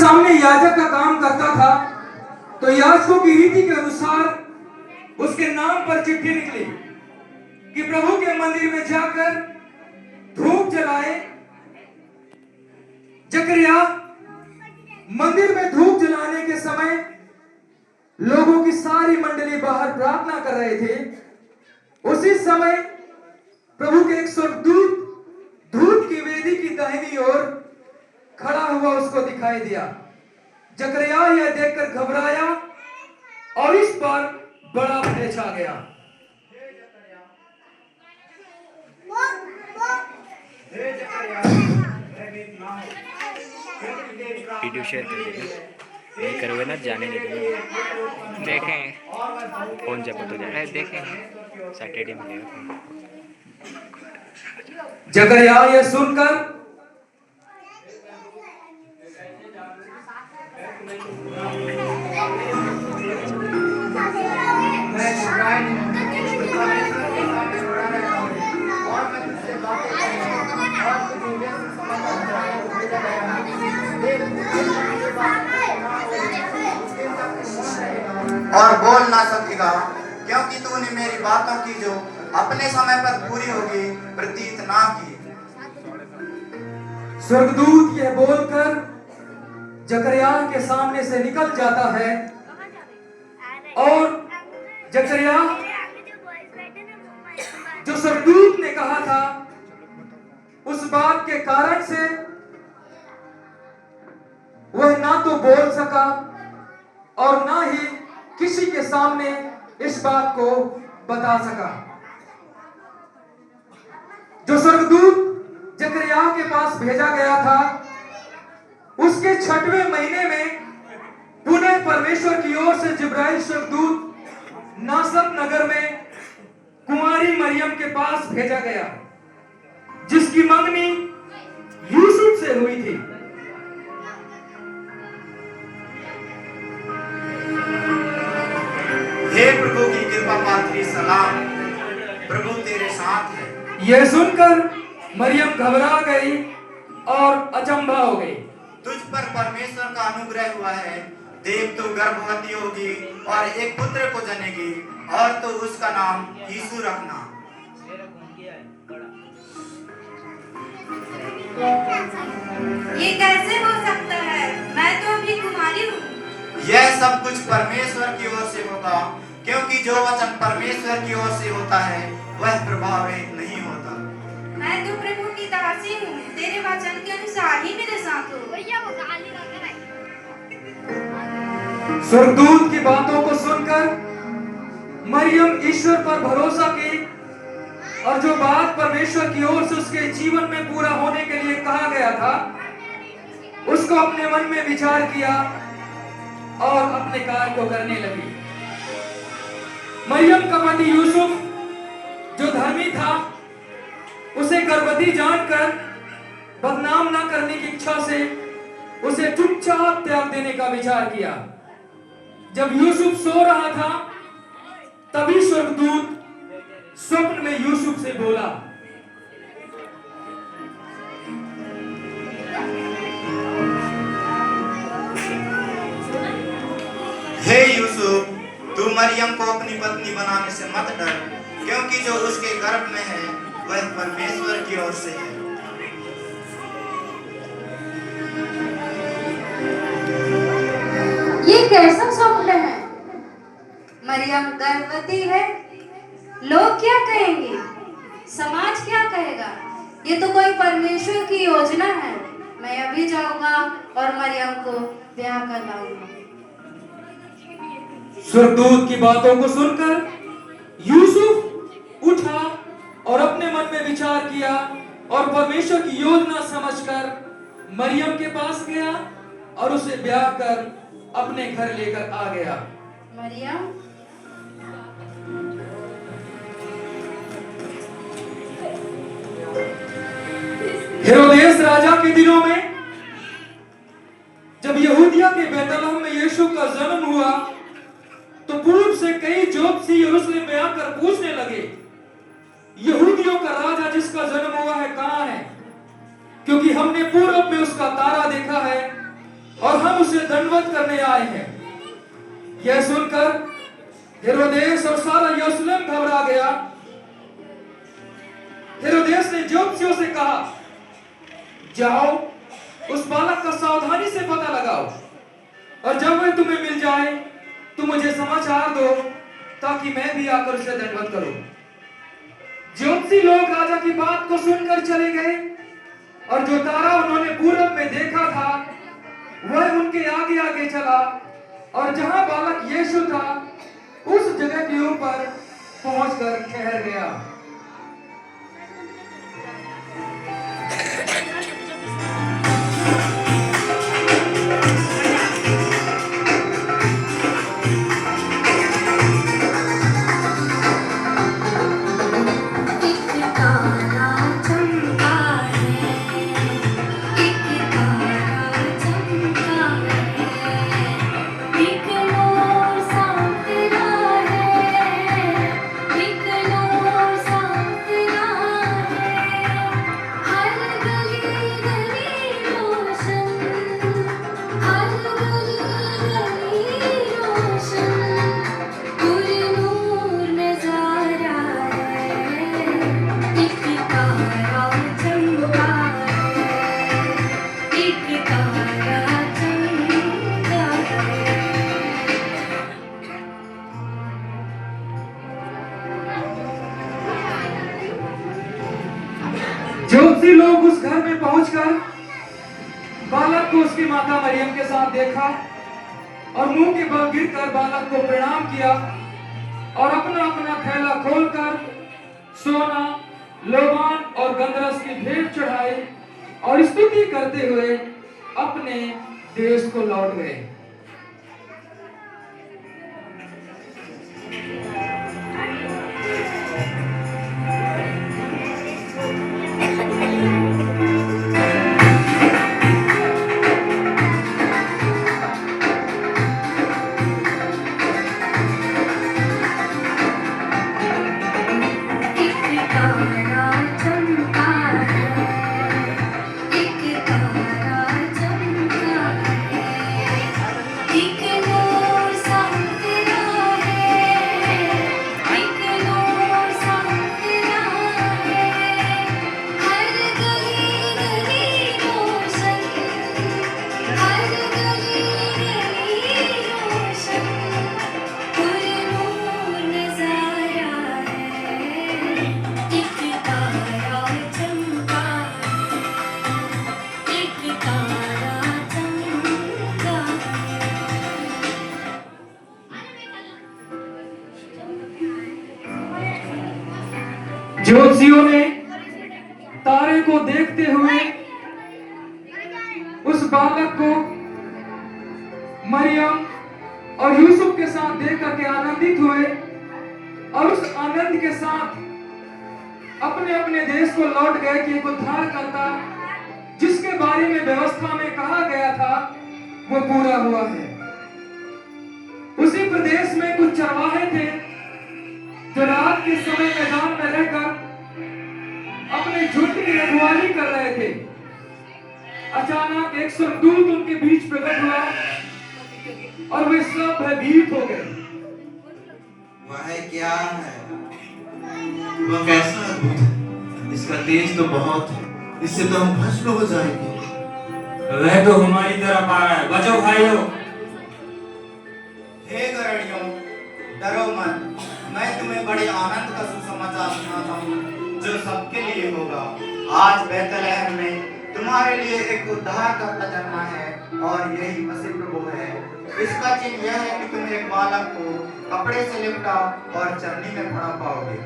सामने याजक का काम करता था, तो याजकों की रीति के अनुसार उसके नाम पर चिट्ठी निकली कि प्रभु के मंदिर में जाकर धूप जलाए। जकरिया मंदिर में धूप जलाने के समय लोगों की सारी मंडली बाहर प्रार्थना कर रहे थे। उसी समय प्रभु के एक स्वर्गदूत धूप की वेदी की दाहिनी ओर खड़ा हुआ उसको दिखाई दिया। जकरिया यह देखकर घबराया और इस पर बड़ा भय छा गया। वीडियो शेयर कर दीजिए, नहीं करोगे ना जाने नहीं देंगे। देखें फोन जब तो जाए देखें, सैटरडे मिलेगा। जकरिया यह सुनकर और बोल ना सकेगा, क्योंकि तूने मेरी बातों की जो अपने समय पर पूरी होगी प्रतीत ना की। स्वर्गदूत यह बोलकर जकरिया के सामने से निकल जाता है और जकरिया जो स्वर्गदूत ने कहा था उस बात के कारण से वह ना तो बोल सका और ना ही किसी के सामने इस बात को बता सका। जो स्वर्गदूत जकरिया के पास भेजा गया था, उसके 6वें महीने में पुनः परमेश्वर की ओर से जिब्राइल स्वर्गदूत नासरत नगर में कुंवारी मरियम के पास भेजा गया, जिसकी मंगनी यूसुफ से हुई थी। हे प्रभु की कृपा पात्री सलाम, प्रभु तेरे साथ है। यह सुनकर मरियम घबरा गई और अचंभा हो गई। तुझ पर परमेश्वर का अनुग्रह हुआ है, देख तू गर्भवती होगी और एक पुत्र को जनेगी और तो उसका नाम यीशु रखना। ये कैसे हो सकता है? मैं तो अभी कुमारी हूँ। यह सब कुछ परमेश्वर की ओर से होगा, क्योंकि जो वचन परमेश्वर की ओर से होता है वह प्रभावित नहीं होता। मैं तो प्रभु की दासी हूँ, तेरे वचन के अनुसार ही मेरे साथ हो। स्वर्गदूत की बातों को सुनकर मरियम ईश्वर पर भरोसा की और जो बात परमेश्वर की ओर से उसके जीवन में पूरा होने के लिए कहा गया था, उसको अपने मन में विचार किया और अपने कार्य को करने लगी। मरियम का पति यूसुफ जो धर्मी था, उसे गर्भवती जानकर बदनाम न करने की इच्छा से उसे चुपचाप त्याग देने का विचार किया। जब यूसुफ सो रहा था, तभी स्वर्गदूत स्वप्न में यूसुफ से बोला, हे यूसुफ, तू मरियम को अपनी पत्नी बनाने से मत डर, क्योंकि जो उसके गर्भ में है वह परमेश्वर की ओर से है। ये कैसा स्वप्न है? मरियम गर्भवती है, लोग क्या कहेंगे? समाज क्या कहेगा? ये तो कोई परमेश्वर की योजना है। मैं अभी जाऊंगा और मरियम को ब्याह कर लाऊंगा। स्वर्गदूत की बातों को सुनकर यूसुफ उठा और अपने मन में विचार किया और परमेश्वर की योजना समझकर मरियम के पास गया और उसे ब्याह कर अपने घर लेकर आ गया। मरियम, हेरोदेस राजा के दिनों में जब यहूदिया के बैतलहम में यीशु का जन्म हुआ, तो पूर्व से कई जोतषी यरूशलेम में आकर पूछने लगे, यहूदियों का राजा जिसका जन्म हुआ है कहाँ है? क्योंकि हमने पूर्व में उसका तारा देखा है और हम उसे दंडवत करने आए हैं। यह सुनकर हेरोदेस और सारा यरूशलेम घबरा गया। हेरोदेस ने ज्योतिषियों से कहा, जाओ उस बालक का सावधानी से पता लगाओ, और जब वह तुम्हें मिल जाए तो मुझे समाचार दो, ताकि मैं भी आकर उसे दंडवत करूं। ज्योतिषी लोग राजा की बात को सुनकर चले गए, और जो तारा उन्होंने पूरब में देखा था वह उनके आगे आगे चला, और जहां बालक यीशु था उस जगह के ऊपर पहुंचकर ठहर गया। ज्योतिषी लोग उस घर में पहुंचकर बालक को उसकी माता मरियम के साथ देखा, और मुंह के बल गिरकर बालक को प्रणाम किया, और अपना अपना थैला खोलकर सोना, लोबान और गंधरस की भेंट चढ़ाई, और स्तुति करते हुए अपने देश को लौट गए। ज्योतिषियों ने तारे को देखते हुए उस बालक को मरियम और यूसुफ के साथ देख करके आनंदित हुए, और उस आनंद के साथ अपने अपने देश को लौट गए कि एक उद्धारकर्ता जिसके बारे में व्यवस्था में कहा गया था वो पूरा हुआ है। उसी प्रदेश में कुछ चरवाहे थे जो रात के समय मैदान में रहकर अपने झुंड की रखवाली कर रहे थे। अचानक एक स्वर्गदूत उनके बीच प्रकट हुआ और वे सब भयभीत हो गए। वह क्या है? वह कैसा अद्भुत है? इसका तेज तो बहुत है, इससे तो हम भस्म हो जाएंगे। वह तो हमारी तरफ आ रहा है, बचो भाइयों। हे गरणियों, डरो मत, मैं तुम्हें बड़े आनंद का सुसमाचार सुनाता हूँ जो सबके लिए होगा। आज बेथलेहम में तुम्हारे लिए एक उद्धारकर्ता जन्मा है, और यही मसीह प्रभु है। इसका चिन्ह यह है कि तुम एक बालक को कपड़े से लिपटा और चरनी में पड़ा पाओगे।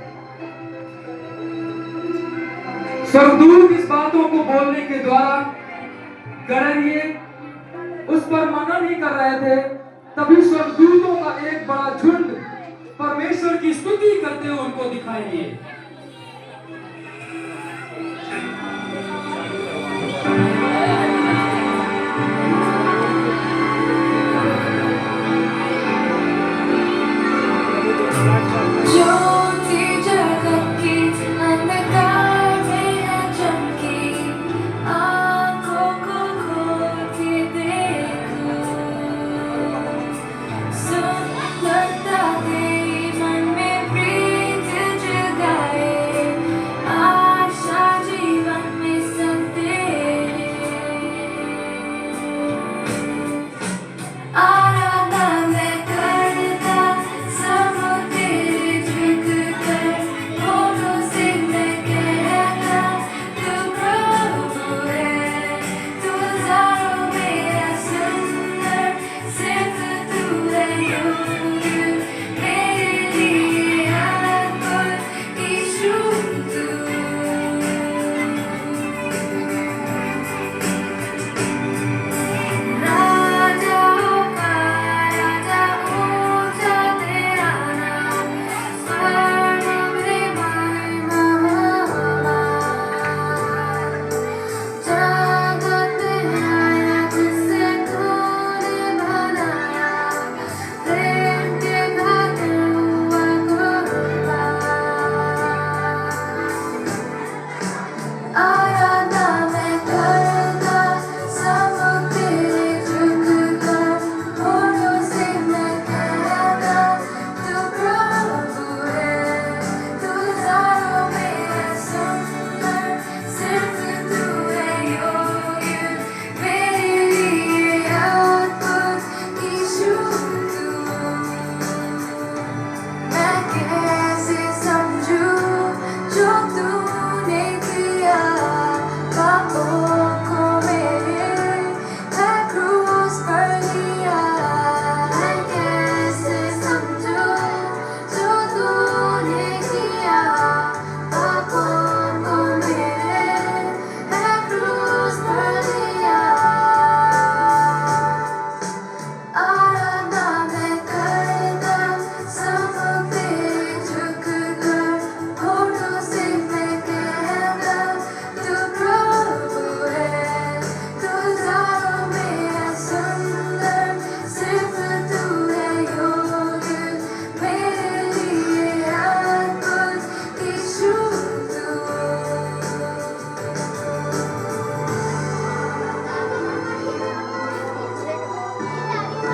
स्वर्गदूत इस बातों को बोलने के द्वारा गणरीय उस पर मना नहीं कर रहे थे। तभी स्वर्गदूतों का एक बड़ा झुंड परमेश्वर की स्तुति करते हुए उनको दिखाई दिए।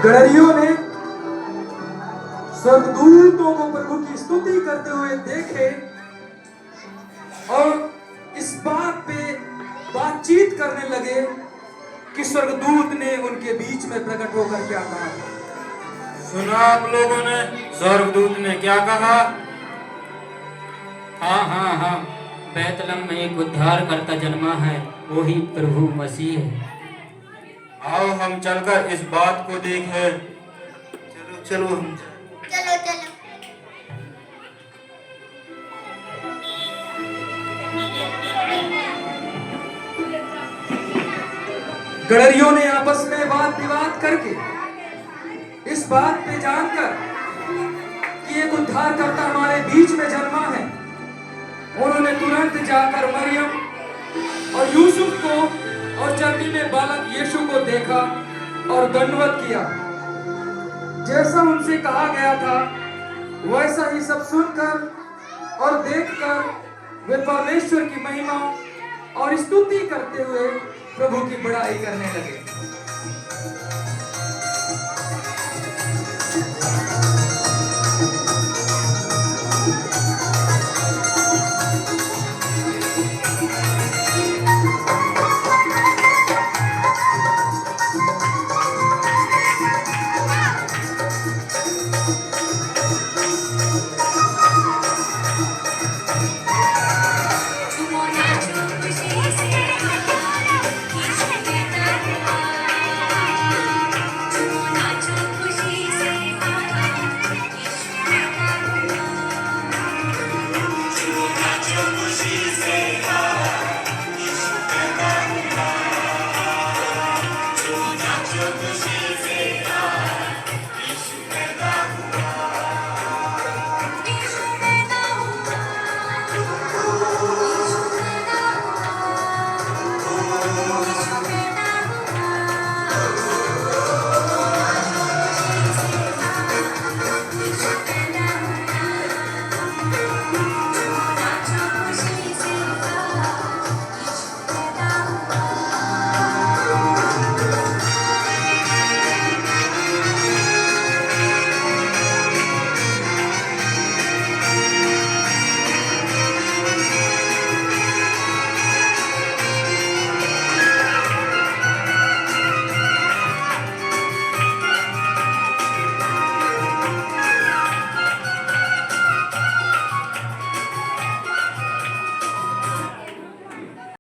गडरियों ने स्वर्गदूतों को प्रभु की स्तुति करते हुए देखे और इस बात पे बातचीत करने लगे कि स्वर्गदूत ने उनके बीच में प्रकट होकर क्या कहा। सुना आप लोगों ने स्वर्गदूत ने क्या कहा? हाँ हाँ हाँ, बैतलहम में एक उद्धार करता जन्मा है, वही प्रभु मसीह है। आओ हम चलकर इस बात को देखें। चलो चलो हम चलो चलो। गडरियों ने आपस में वाद विवाद करके इस बात पे जानकर कि एक उद्धार करता हमारे बीच में जन्मा है, उन्होंने तुरंत जाकर मरियम और यूसुफ को और चर्बी में बालक यीशु को देखा और दंडवत किया। जैसा उनसे कहा गया था वैसा ही सब सुनकर और देखकर वे परमेश्वर की महिमा और स्तुति करते हुए प्रभु की बड़ाई करने लगे।